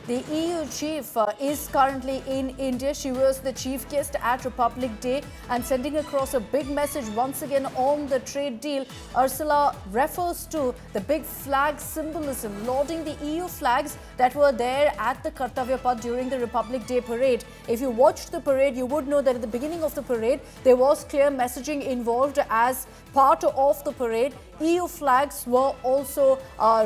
The EU chief is currently in India. She was the chief guest at Republic Day and sending across a big message once again on the trade deal. Ursula refers to the big flag symbolism, lauding the EU flags that were there at the Kartavya Path during the Republic Day parade. If you watched the parade, you would know that at the beginning of the parade, there was clear messaging involved. As part of the parade, EU flags were also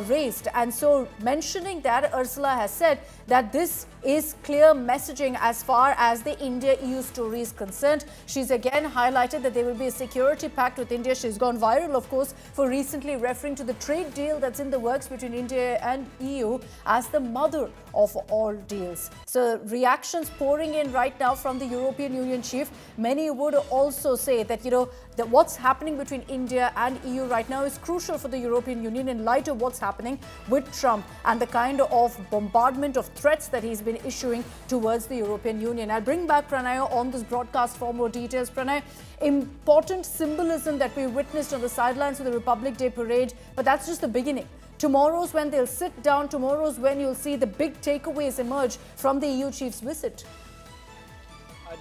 raised. And so mentioning that, Ursula has said that this is clear messaging as far as the India-EU story is concerned. She's again highlighted that there will be a security pact with India. She's gone viral, of course, for recently referring to the trade deal that's in the works between India and EU as the mother of all deals. So reactions pouring in right now from the European Union chief. Many would also say that, that what's happening between India and EU right now is crucial for the European Union in light of what's happening with Trump and the kind of bombardment of threats that he's been issuing towards the European Union. I'll bring back Pranay on this broadcast for more details. Pranay, important symbolism that we witnessed on the sidelines of the Republic Day parade, but that's just the beginning. Tomorrow's when they'll sit down. Tomorrow's when you'll see the big takeaways emerge from the EU chief's visit.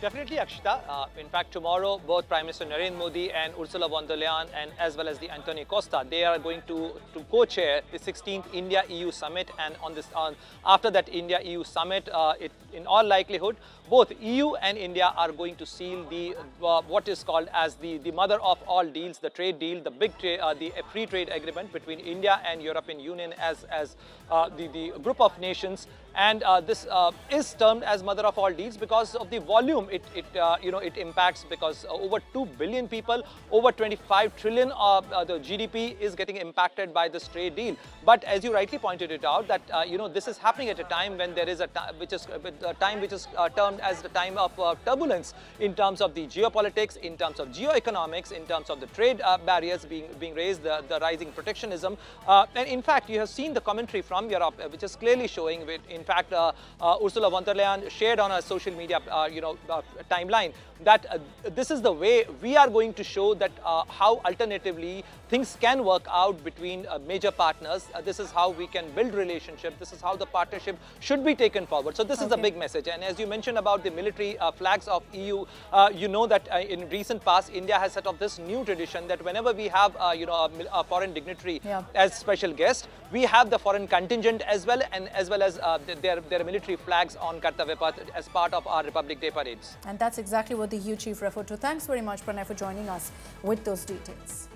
Definitely, Akshita. In fact, tomorrow, both Prime Minister Narendra Modi and Ursula von der Leyen, and as well as the Antonio Costa, they are going to co-chair the 16th India-EU summit. And after that India-EU summit, in all likelihood, both EU and India are going to seal the what is called as the mother of all deals, the trade deal, the big the free trade agreement between India and European Union as the group of nations. And this is termed as mother of all deals because of the volume it impacts, because over 2 billion people, over 25 trillion of the GDP is getting impacted by this trade deal. But as you rightly pointed it out, that this is happening at a time when there is a time which is termed as the time of turbulence in terms of the geopolitics, in terms of geoeconomics, in terms of the trade barriers being raised, the rising protectionism. And in fact, you have seen the commentary from Europe, which is clearly showing it. In fact, Ursula von der Leyen shared on her social media timeline that this is the way we are going to show that how alternatively things can work out between major partners. This is how we can build relationship. This is how the partnership should be taken forward. So this is a big message. And as you mentioned about the military flags of EU, you know that in recent past, India has set up this new tradition that whenever we have a foreign dignitary as special guest, we have the foreign contingent as well, and as well as their military flags on Kartavya Path as part of our Republic Day parades. And that's exactly what the EU chief referred to. Thanks very much, Pranay, for joining us with those details.